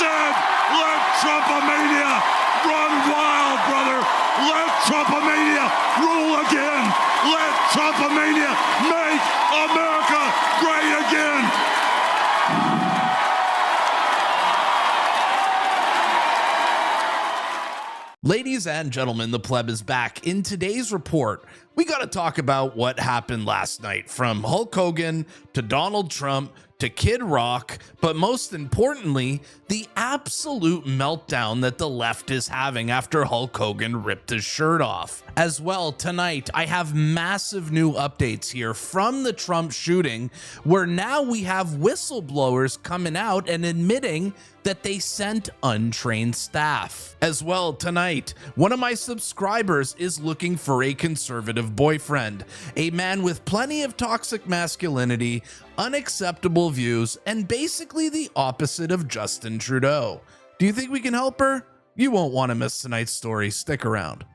said, let Trumpomania run wild, brother. Let Trumpomania rule again. Let Trumpomania make America great again. Ladies and gentlemen, the pleb is back. In today's report, we got to talk about what happened last night, from Hulk Hogan to Donald Trump to Kid Rock, but most importantly, the absolute meltdown that the left is having after Hulk Hogan ripped his shirt off. As well, tonight, I have massive new updates here from the Trump shooting, where now we have whistleblowers coming out and admitting that they sent untrained staff. As well, tonight, one of my subscribers is looking for a conservative boyfriend, a man with plenty of toxic masculinity, unacceptable views, and basically the opposite of Justin Trudeau. Do you think we can help her? You won't want to miss tonight's story. Stick around.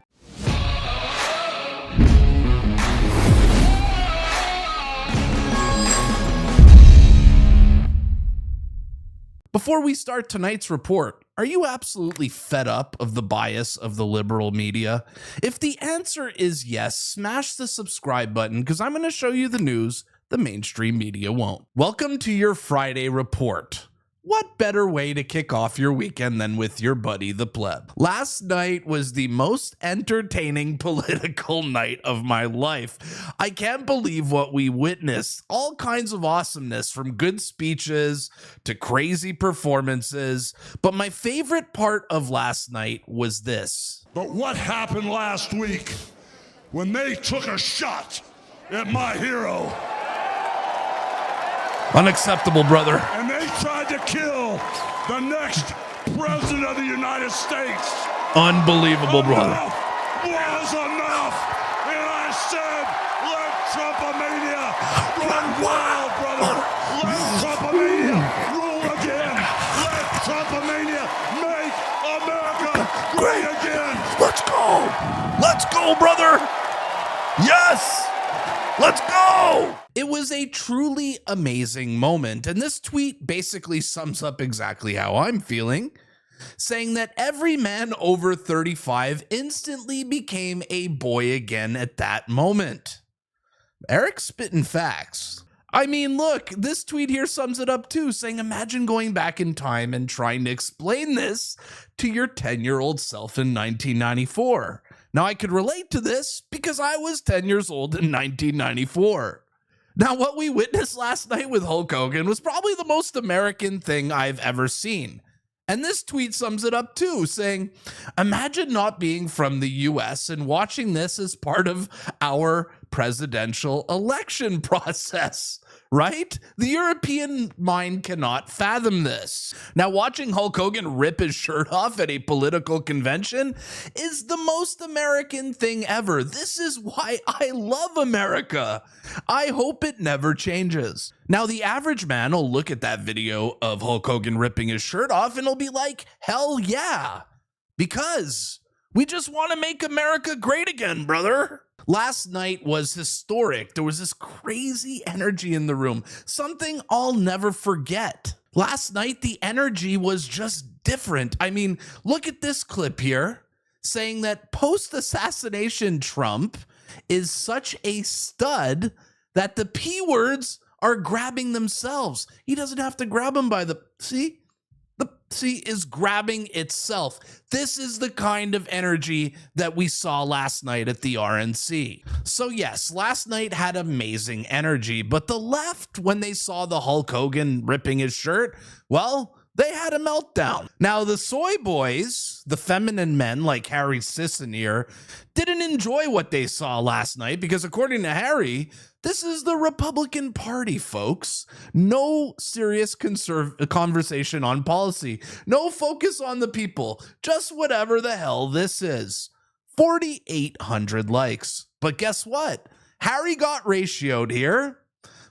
Before we start tonight's report, are you absolutely fed up of the bias of the liberal media? If the answer is yes, smash the subscribe button because I'm going to show you the news the mainstream media won't. Welcome to your Friday report. What better way to kick off your weekend than with your buddy, the pleb? Last night was the most entertaining political night of my life. I can't believe what we witnessed. All kinds of awesomeness, from good speeches to crazy performances. But my favorite part of last night was this. But what happened last week when they took a shot at my hero? Unacceptable, brother. And they tried to kill the next president of the United States. Unbelievable, brother. Enough was enough. And I said, let Trumpomania run wild, brother. Let Trumpomania rule again. Let Trumpomania make America great again. Let's go. Let's go, brother. Yes. Let's go! It was a truly amazing moment, and this tweet basically sums up exactly how I'm feeling, saying that every man over 35 instantly became a boy again at that moment. Eric's spitting facts. I mean, look, this tweet here sums it up too, saying imagine going back in time and trying to explain this to your 10-year-old self in 1994. Now, I could relate to this because I was 10 years old in 1994. Now, what we witnessed last night with Hulk Hogan was probably the most American thing I've ever seen. And this tweet sums it up too, saying, imagine not being from the US and watching this as part of our presidential election process. Right? The European mind cannot fathom this. Now, watching Hulk Hogan rip his shirt off at a political convention is the most American thing ever. This is why I love America. I hope it never changes. Now, the average man will look at that video of Hulk Hogan ripping his shirt off and he'll be like, hell yeah, because we just want to make America great again, brother. Last night was historic. There was this crazy energy in the room, something I'll never forget. Last night, the energy was just different. I mean, look at this clip here saying that post-assassination Trump is such a stud that the P words are grabbing themselves. He doesn't have to grab them by the, see? The C is grabbing itself. This is the kind of energy that we saw last night at the RNC. So yes, last night had amazing energy, but the left, when they saw the Hulk Hogan ripping his shirt, well, they had a meltdown. Now, the soy boys, the feminine men like Harry Sisson here, didn't enjoy what they saw last night because according to Harry, this is the Republican Party, folks. No serious conversation on policy. No focus on the people. Just whatever the hell this is. 4,800 likes. But guess what? Harry got ratioed here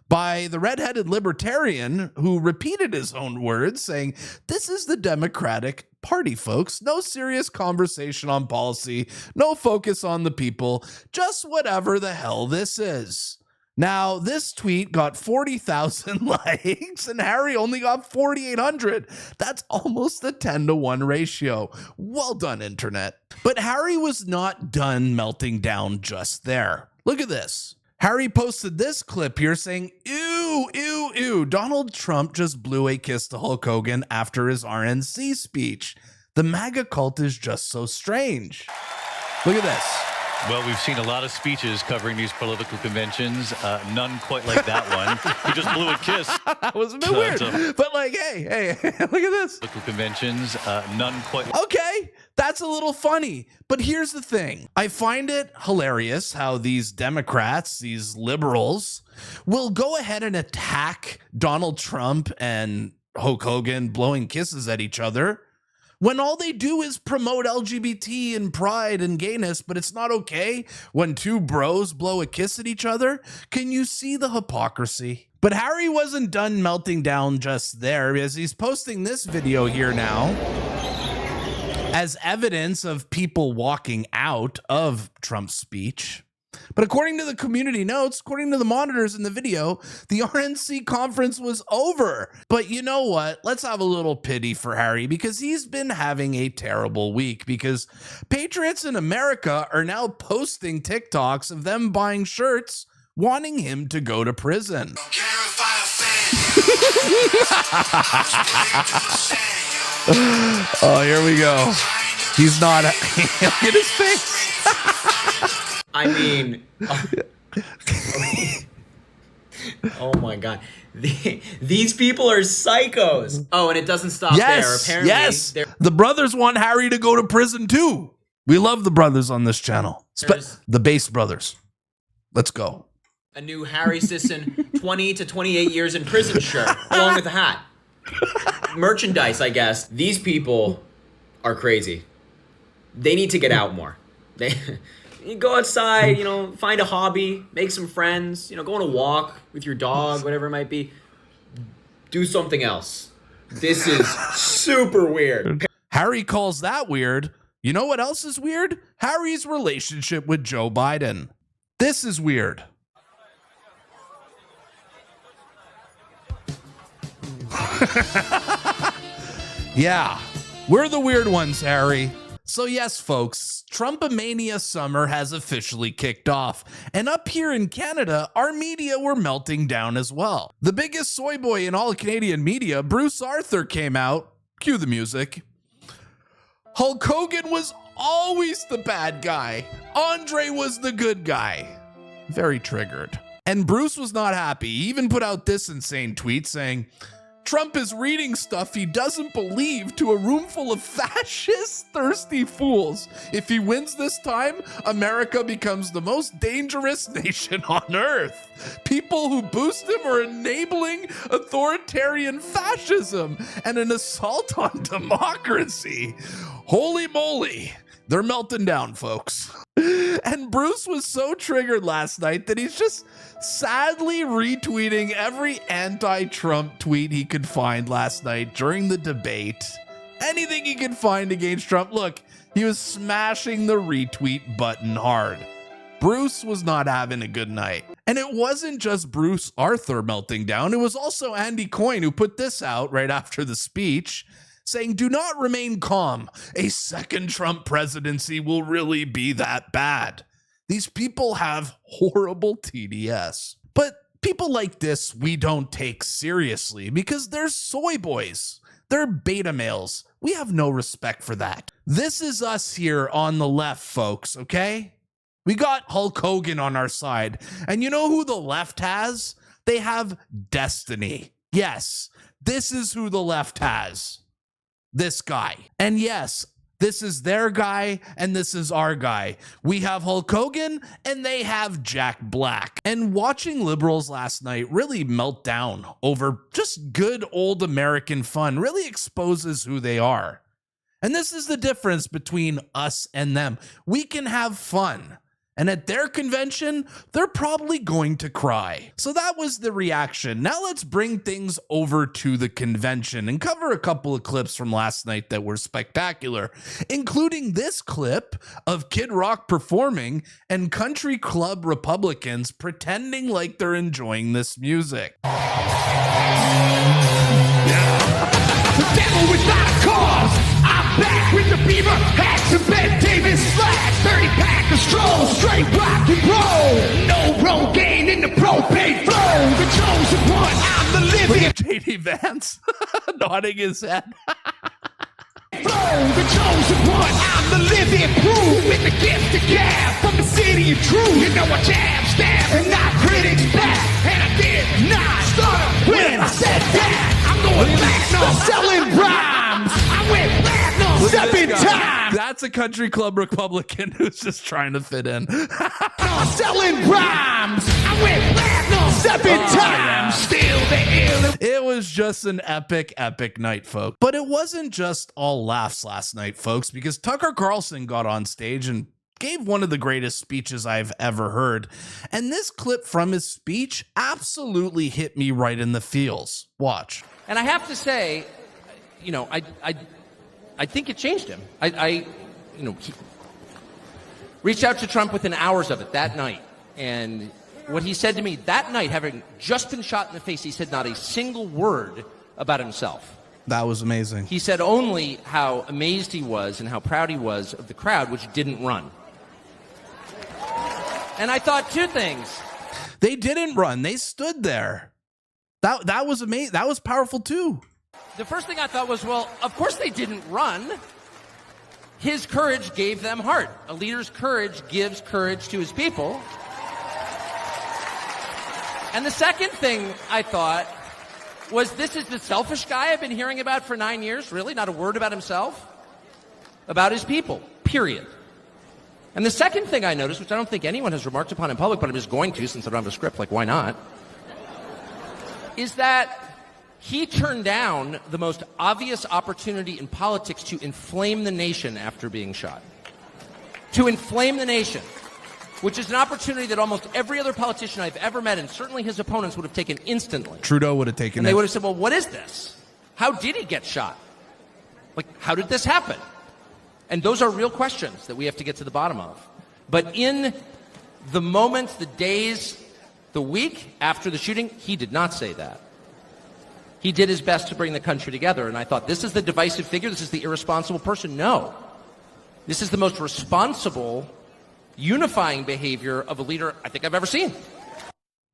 by the redheaded libertarian who repeated his own words saying, this is the Democratic Party, folks. No serious conversation on policy. No focus on the people. Just whatever the hell this is. Now, this tweet got 40,000 likes and Harry only got 4,800. That's almost a 10-to-1 ratio. Well done, internet. But Harry was not done melting down just there. Look at this. Harry posted this clip here saying, ew, ew, ew, Donald Trump just blew a kiss to Hulk Hogan after his RNC speech. The MAGA cult is just so strange. Look at this. Well, we've seen a lot of speeches covering these political conventions. None quite like that one. He just blew a kiss. That was a bit weird. But like, hey, look at this. Political conventions, none quite. Okay, that's a little funny. But here's the thing. I find it hilarious how these Democrats, these liberals, will go ahead and attack Donald Trump and Hulk Hogan blowing kisses at each other when all they do is promote LGBT and pride and gayness, but it's not okay when two bros blow a kiss at each other. Can you see the hypocrisy? But Harry wasn't done melting down just there, as he's posting this video here now as evidence of people walking out of Trump's speech. But according to the community notes, according to the monitors in the video, the RNC conference was over. But you know what? Let's have a little pity for Harry because he's been having a terrible week because patriots in America are now posting TikToks of them buying shirts wanting him to go to prison. Oh, here we go. He's not. Look at his face. I mean, oh my God. These people are psychos. Oh, and it doesn't stop there. Apparently, yes. The brothers want Harry to go to prison too. We love the brothers on this channel. The Bass Brothers. Let's go. A new Harry Sisson 20 to 28 years in prison shirt, along with a hat. Merchandise, I guess. These people are crazy. They need to get out more. You go outside, find a hobby, make some friends, go on a walk with your dog, whatever it might be. Do something else. This is super weird. Harry calls that weird. You know what else is weird? Harry's relationship with Joe Biden. This is weird. Yeah, we're the weird ones, Harry. So yes, folks, Trumpomania summer has officially kicked off. And up here in Canada, our media were melting down as well. The biggest soy boy in all Canadian media, Bruce Arthur, came out. Cue the music. Hulk Hogan was always the bad guy. Andre was the good guy. Very triggered. And Bruce was not happy. He even put out this insane tweet saying, Trump is reading stuff he doesn't believe to a room full of fascist, thirsty fools. If he wins this time, America becomes the most dangerous nation on earth. People who boost him are enabling authoritarian fascism and an assault on democracy. Holy moly. They're melting down, folks. And Bruce was so triggered last night that he's just sadly retweeting every anti-Trump tweet he could find last night during the debate. Anything he could find against Trump. Look, he was smashing the retweet button hard. Bruce was not having a good night. And it wasn't just Bruce Arthur melting down. It was also Andy Coyne who put this out right after the speech, saying, do not remain calm. A second Trump presidency will really be that bad. These people have horrible TDS. But people like this we don't take seriously because they're soy boys. They're beta males. We have no respect for that. This is us here on the left, folks, okay? We got Hulk Hogan on our side. And you know who the left has? They have destiny. Yes, this is who the left has. This guy. And yes, this is their guy and this is our guy. We have Hulk Hogan and they have Jack Black. And watching liberals last night really melt down over just good old American fun really exposes who they are. And this is the difference between us and them. We can have fun And at their convention, they're probably going to cry. So that was the reaction. Now let's bring things over to the convention and cover a couple of clips from last night that were spectacular, including this clip of Kid Rock performing and country club Republicans pretending like they're enjoying this music. The devil without a cause. I'm back with the beaver hats and Ben Davis flags. 30-pack of stroll, straight rock and roll. No Rogaine in the propane flow. The chosen one, I'm the Look living at JD Vance nodding his head. flow. The chosen one, I'm the living proof. With the gift to gab from the city of truth. You know I jab, stab, and knock critics back. And I did not start when I said that. I'm going platinum, selling rhymes. I went platinum 7 times. That's a country club Republican who's just trying to fit in. I'm selling rhymes. I went platinum 7 times. Still the ill. It was just an epic night, folks. But it wasn't just all laughs last night, folks, because Tucker Carlson got on stage and gave one of the greatest speeches I've ever heard. And this clip from his speech absolutely hit me right in the feels. Watch. And I have to say, you know, I think it changed him. He reached out to Trump within hours of it that night. And what he said to me that night, having just been shot in the face, he said not a single word about himself. That was amazing. He said only how amazed he was and how proud he was of the crowd, which didn't run. And I thought two things. They didn't run. They stood there. That was amazing. That was powerful too. The first thing I thought was, well, of course they didn't run. His courage gave them heart. A leader's courage gives courage to his people. And the second thing I thought was, this is the selfish guy I've been hearing about for 9 years? Really? Not a word about himself? About his people, period. And the second thing I noticed, which I don't think anyone has remarked upon in public, but I'm just going to since I don't have a script, like why not, is that he turned down the most obvious opportunity in politics to inflame the nation after being shot. To inflame the nation, which is an opportunity that almost every other politician I've ever met, and certainly his opponents, would have taken instantly. Trudeau would have taken And it. they would have said, well, what is this? How did he get shot? Like, how did this happen? And those are real questions that we have to get to the bottom of. But in the moments, the days, the week after the shooting, he did not say that. He did his best to bring the country together. And I thought, this is the divisive figure? This is the irresponsible person? No. This is the most responsible, unifying behavior of a leader I think I've ever seen.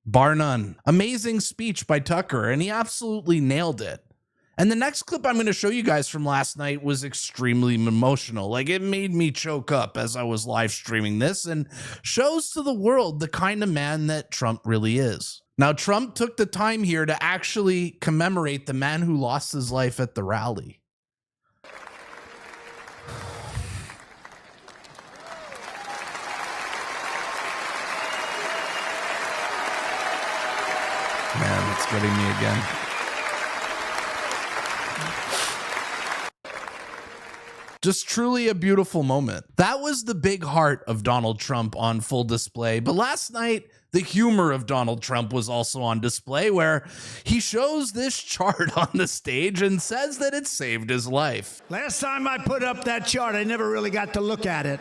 Bar none. Amazing speech by Tucker, and he absolutely nailed it. And the next clip I'm going to show you guys from last night was extremely emotional. Like, it made me choke up as I was live streaming this, and shows to the world the kind of man that Trump really is. Now, Trump took the time here to actually commemorate the man who lost his life at the rally. Man, it's getting me again. Just truly a beautiful moment. That was the big heart of Donald Trump on full display. But last night, the humor of Donald Trump was also on display, where he shows this chart on the stage and says that it saved his life. Last time I put up that chart, I never really got to look at it.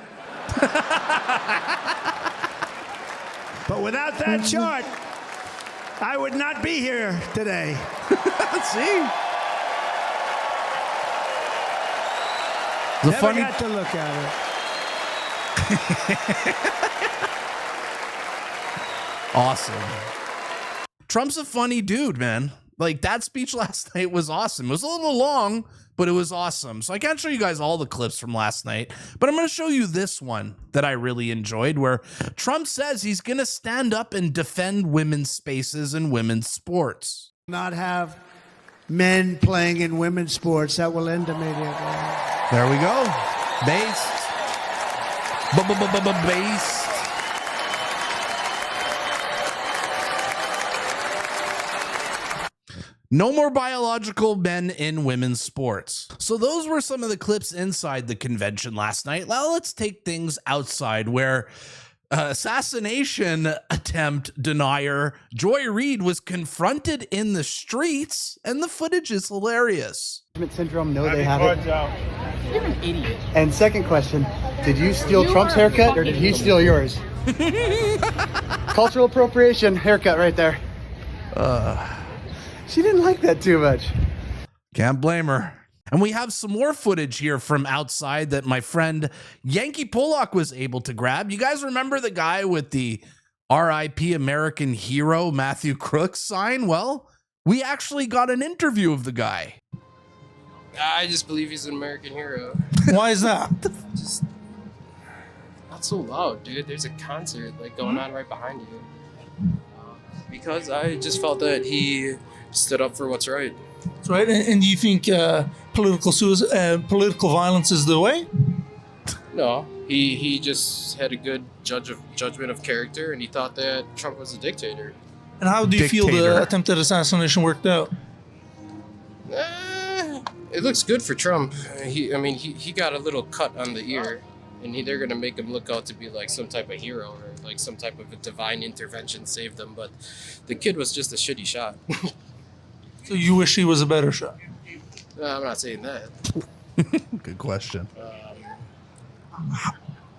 But without that chart, I would not be here today. See? Never got to look at it. Awesome. Trump's a funny dude, man. Like, that speech last night was awesome. It was a little long, but it was awesome. So I can't show you guys all the clips from last night, but I'm going to show you this one that I really enjoyed, where Trump says he's going to stand up and defend women's spaces and women's sports. Not have men playing in women's sports. That will end immediately. There we go. Based. Based. No more biological men in women's sports. So those were some of the clips inside the convention last night. Now let's take things outside, where Assassination attempt denier Joy Reid was confronted in the streets, and the footage is hilarious. Syndrome, no, they haven't. You're an idiot. And second question, did you steal Trump's haircut or did he steal yours? Cultural appropriation haircut right there. She didn't like that too much. Can't blame her. And we have some more footage here from outside that my friend Yankee Pollock was able to grab. You guys remember the guy with the RIP American Hero Matthew Crooks sign? Well, we actually got an interview of the guy. I just believe he's an American hero. Why is that? Just not so loud, dude. There's a concert like going on right behind you. Because I just felt that he stood up for what's right. That's right. And do you think political violence is the way? No, he just had a good judgment of character, and he thought that Trump was a dictator. And how do you feel the attempted assassination worked out? It looks good for Trump. He got a little cut on the ear, and they're gonna make him look out to be like some type of hero or like some type of a divine intervention saved him. But the kid was just a shitty shot. So you wish he was a better shot? I'm not saying that. Good question.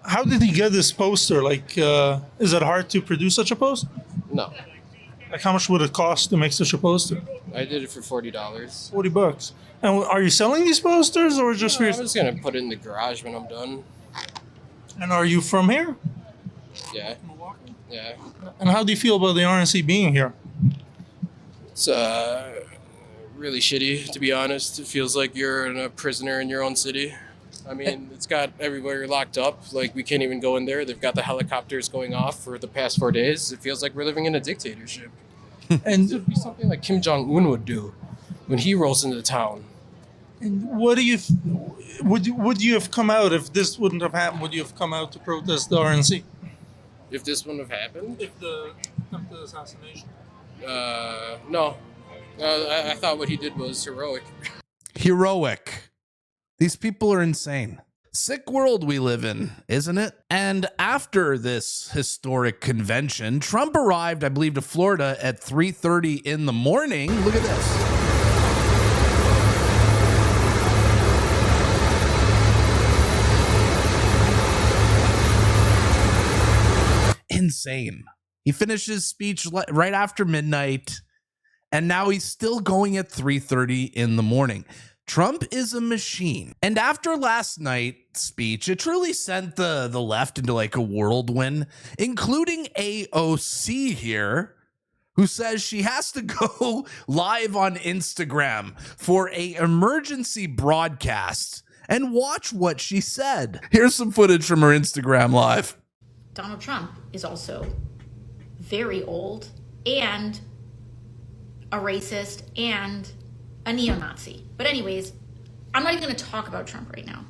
How did he get this poster? Like, is it hard to produce such a poster? No. Like, how much would it cost to make such a poster? I did it for $40. $40. And are you selling these posters or just for I'm just gonna put it in the garage when I'm done. And are you from here? Yeah. Yeah. And how do you feel about the RNC being here? It's really shitty, to be honest. It feels like you're a prisoner in your own city. I mean, it's got everywhere locked up. Like, we can't even go in there. They've got the helicopters going off for the past 4 days. It feels like we're living in a dictatorship. And it would be something like Kim Jong-un would do when he rolls into town. And what do you would you have come out if this wouldn't have happened? Would you have come out to protest the RNC? If this wouldn't have happened? If the assassination? No. I thought what he did was heroic. Heroic. These people are insane. Sick world we live in, isn't it? And after this historic convention, Trump arrived, I believe, to Florida at 3:30 in the morning. Look at this. Insane. He finished his speech right after midnight, and now he's still going at 3:30 in the morning. Trump is a machine. And after last night's speech, it truly sent the left into like a whirlwind, including AOC here, who says she has to go live on Instagram for an emergency broadcast. And watch what she said. Here's some footage from her Instagram live. Donald Trump is also very old and a racist and a neo-Nazi. But anyways, I'm not even going to talk about Trump right now.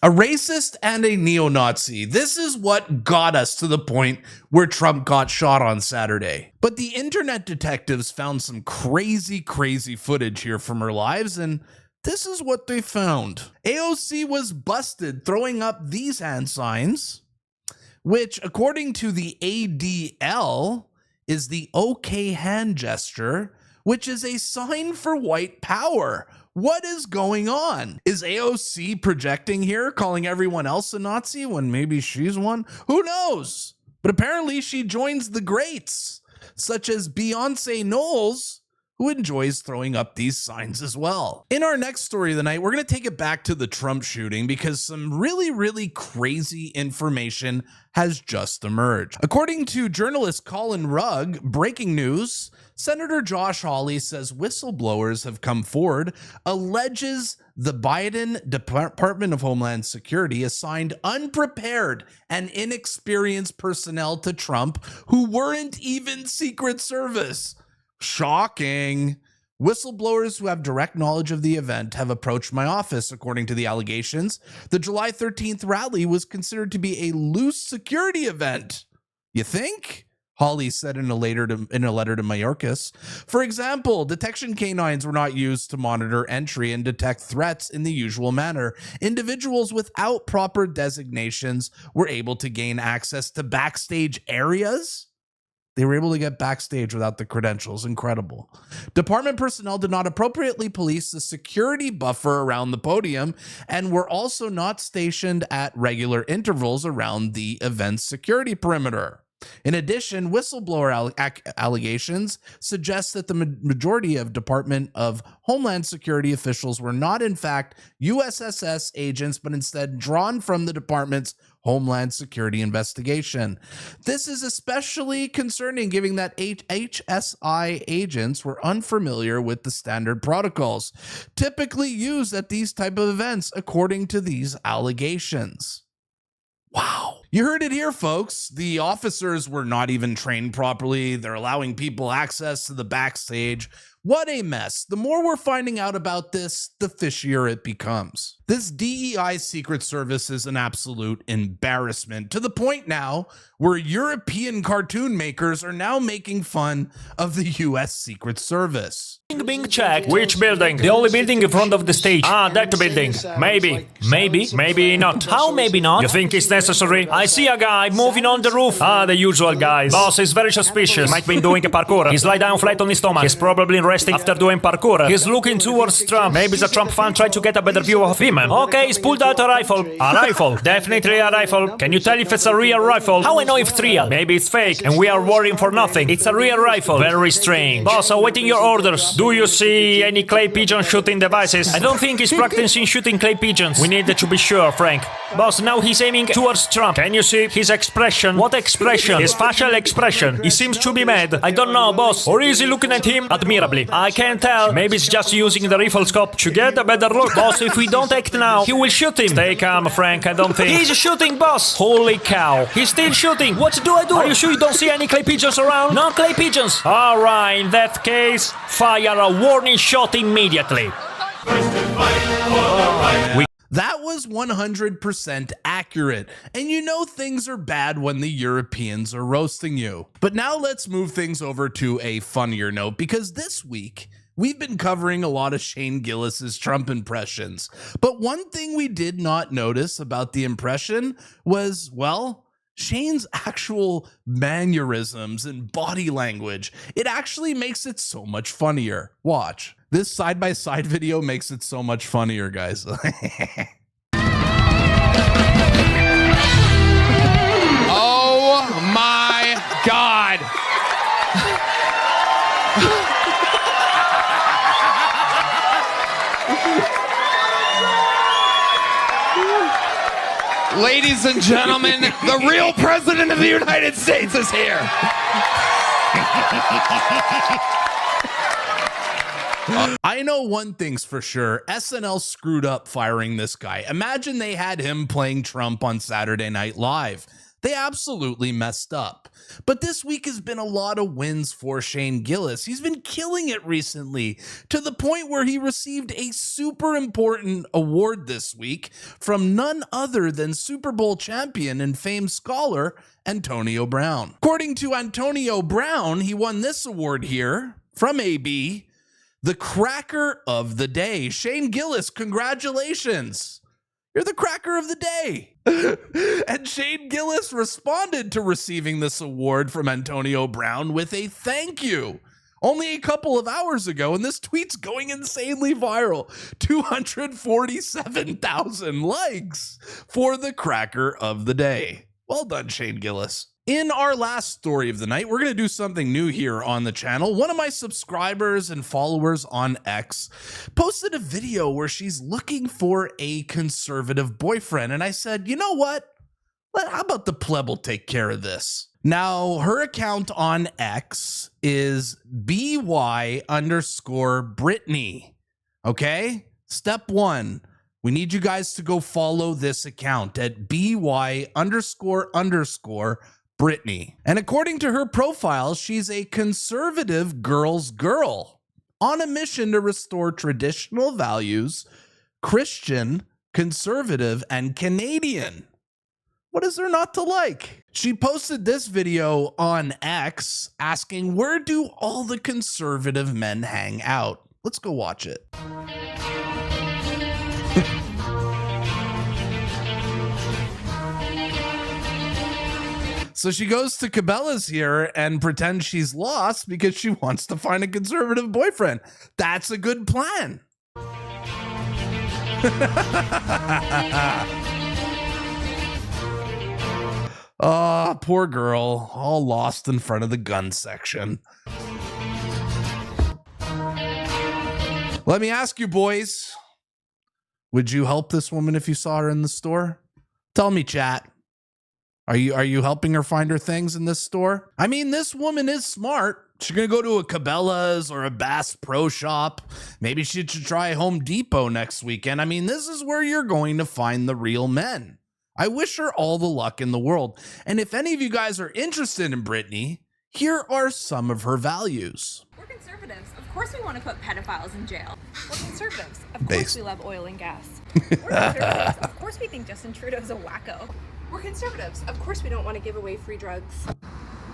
A racist and a neo-Nazi. This is what got us to the point where Trump got shot on Saturday. But the internet detectives found some crazy, crazy footage here from her lives, and this is what they found. AOC was busted throwing up these hand signs, which, according to the ADL, is the OK hand gesture, which is a sign for white power. What is going on? Is AOC projecting here, calling everyone else a Nazi when maybe she's one? Who knows? But apparently she joins the greats, such as Beyonce Knowles, who enjoys throwing up these signs as well. In our next story of the night, we're going to take it back to the Trump shooting because some really, really crazy information has just emerged. According to journalist Colin Rugg, breaking news, Senator Josh Hawley says whistleblowers have come forward, alleges the Biden Department of Homeland Security assigned unprepared and inexperienced personnel to Trump who weren't even Secret Service. Shocking. Whistleblowers who have direct knowledge of the event have approached my office, according to the allegations. The July 13th rally was considered to be a loose security event. You think? Hawley said in a letter to Mayorkas. For example, detection canines were not used to monitor entry and detect threats in the usual manner. Individuals without proper designations were able to gain access to backstage areas. They were able to get backstage without the credentials. Incredible. Department personnel did not appropriately police the security buffer around the podium and were also not stationed at regular intervals around the event's security perimeter. In addition, whistleblower allegations suggest that the majority of Department of Homeland Security officials were not, in fact, USSS agents, but instead drawn from the department's Homeland Security investigation. This is especially concerning given that HSI agents were unfamiliar with the standard protocols typically used at these type of events, according to these allegations. Wow. You heard it here, folks. The officers were not even trained properly. They're allowing people access to the backstage. What a mess. The more we're finding out about this, the fishier it becomes. This DEI Secret Service is an absolute embarrassment, to the point now where European cartoon makers are now making fun of the US Secret Service. Being checked. Which building? The only building in front of the stage. Ah, that building. Maybe. Maybe not. How maybe not? You think it's necessary? I see a guy moving on the roof. Ah, the usual guys. Boss is very suspicious. He might be doing a parkour. He's lie down flat on his stomach. He's probably resting after doing parkour. He's looking towards Trump. Maybe the Trump fan tried to get a better view of him. Okay, he's pulled out a rifle. A rifle. Definitely a rifle. Can you tell if it's a real rifle? How I know if it's real? Maybe it's fake and we are worrying for nothing. It's a real rifle. Very strange. Boss, awaiting your orders. Do you see any clay pigeon shooting devices? I don't think he's practicing shooting clay pigeons. We need to be sure, Frank. Boss, now he's aiming towards Trump. Can you see his expression? What expression? His facial expression. He seems to be mad. I don't know, boss. Or is he looking at him admirably? I can't tell. Maybe it's just using the rifle scope to get a better look. Boss, if we don't act now, he will shoot him. Stay calm, Frank. I don't think. He's shooting, boss. Holy cow. He's still shooting. What do I do? Are you sure you don't see any clay pigeons around? No clay pigeons. All right, in that case, fire a warning shot immediately. That was 100% accurate, and you know things are bad when the Europeans are roasting you. But now let's move things over to a funnier note, because this week we've been covering a lot of Shane Gillis's Trump impressions. But one thing we did not notice about the impression was, well, Shane's actual mannerisms and body language. It actually makes it so much funnier. Watch. This side-by-side video makes it so much funnier, guys. Oh my God. Ladies and gentlemen, the real president of the United States is here. I know one thing's for sure. SNL screwed up firing this guy. Imagine they had him playing Trump on Saturday Night Live. They absolutely messed up. But this week has been a lot of wins for Shane Gillis. He's been killing it recently, to the point where he received a super important award this week from none other than Super Bowl champion and famed scholar Antonio Brown. According to Antonio Brown, he won this award here from AB, the Cracker of the Day. Shane Gillis, congratulations. You're the cracker of the day. And Shane Gillis responded to receiving this award from Antonio Brown with a thank you only a couple of hours ago, and this tweet's going insanely viral. 247,000 likes for the cracker of the day. Well done, Shane Gillis. In our last story of the night, we're going to do something new here on the channel. One of my subscribers and followers on X posted a video where she's looking for a conservative boyfriend. And I said, you know what? How about the pleb will take care of this? Now, her account on X is BY_Brittany. Okay? Step one. We need you guys to go follow this account at BY__ Brittany. And according to her profile, she's a conservative girl's girl on a mission to restore traditional values, Christian, conservative, and Canadian. What is there not to like? She posted this video on X asking, where do all the conservative men hang out? Let's go watch it. So she goes to Cabela's here and pretends she's lost because she wants to find a conservative boyfriend. That's a good plan. Oh, poor girl, all lost in front of the gun section. Let me ask you, boys, would you help this woman if you saw her in the store? Tell me, chat. Are you helping her find her things in this store? I mean, this woman is smart. She's going to go to a Cabela's or a Bass Pro Shop. Maybe she should try Home Depot next weekend. I mean, this is where you're going to find the real men. I wish her all the luck in the world. And if any of you guys are interested in Brittany, here are some of her values. We're conservatives. Of course we want to put pedophiles in jail. We're conservatives. Of course we love oil and gas. We're conservatives. Of course we think Justin Trudeau's a wacko. We're conservatives. Of course we don't want to give away free drugs.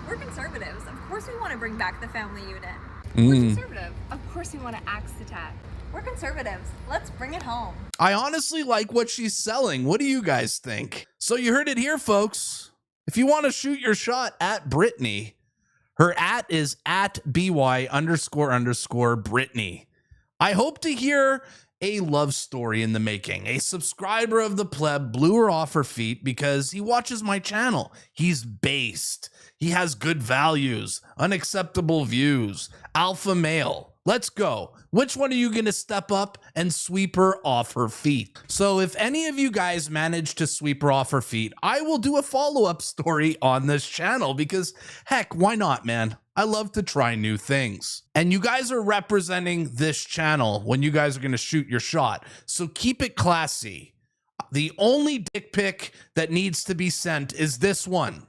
We're conservatives. Of course we want to bring back the family unit. We're conservative. Of course we want to axe the tat. We're conservatives. Let's bring it home. I honestly like what she's selling. What do you guys think? So you heard it here, folks. If you want to shoot your shot at Brittany, her @ is @BY__Brittany. I hope to hear a love story in the making. A subscriber of the Pleb blew her off her feet because he watches my channel. He's based. He has good values, unacceptable views, alpha male. Let's go. Which one are you going to step up and sweep her off her feet? So if any of you guys manage to sweep her off her feet, I will do a follow-up story on this channel because heck, why not, man? I love to try new things. And you guys are representing this channel when you guys are going to shoot your shot. So keep it classy. The only dick pic that needs to be sent is this one.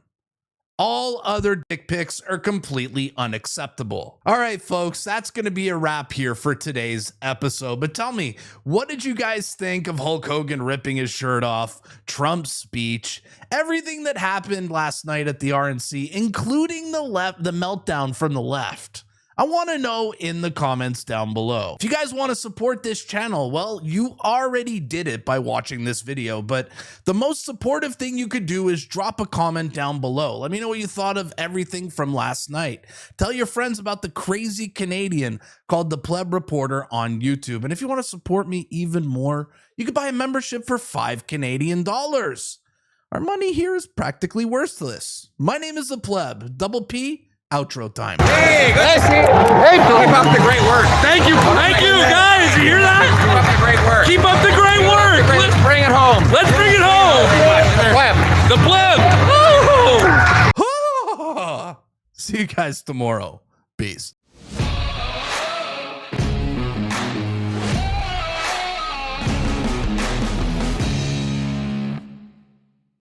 All other dick pics are completely unacceptable. All right, folks, that's going to be a wrap here for today's episode. But tell me, what did you guys think of Hulk Hogan ripping his shirt off, Trump's speech, everything that happened last night at the RNC, including the meltdown from the left? I want to know in the comments down below. If you guys want to support this channel, well, you already did it by watching this video, but the most supportive thing you could do is drop a comment down below. Let me know what you thought of everything from last night. Tell your friends about the crazy Canadian called the Pleb Reporter on YouTube. And if you want to support me even more, you could buy a membership for $5 Canadian. Our money here is practically worthless. My name is the Pleb, double P. Outro time. Hey, good to see you. Hey, keep up the great work. Thank you, guys. You hear that? Keep up the great work. Keep up the great work. Let's bring it home. Let's bring it home. The Pleb. See you guys tomorrow. Peace.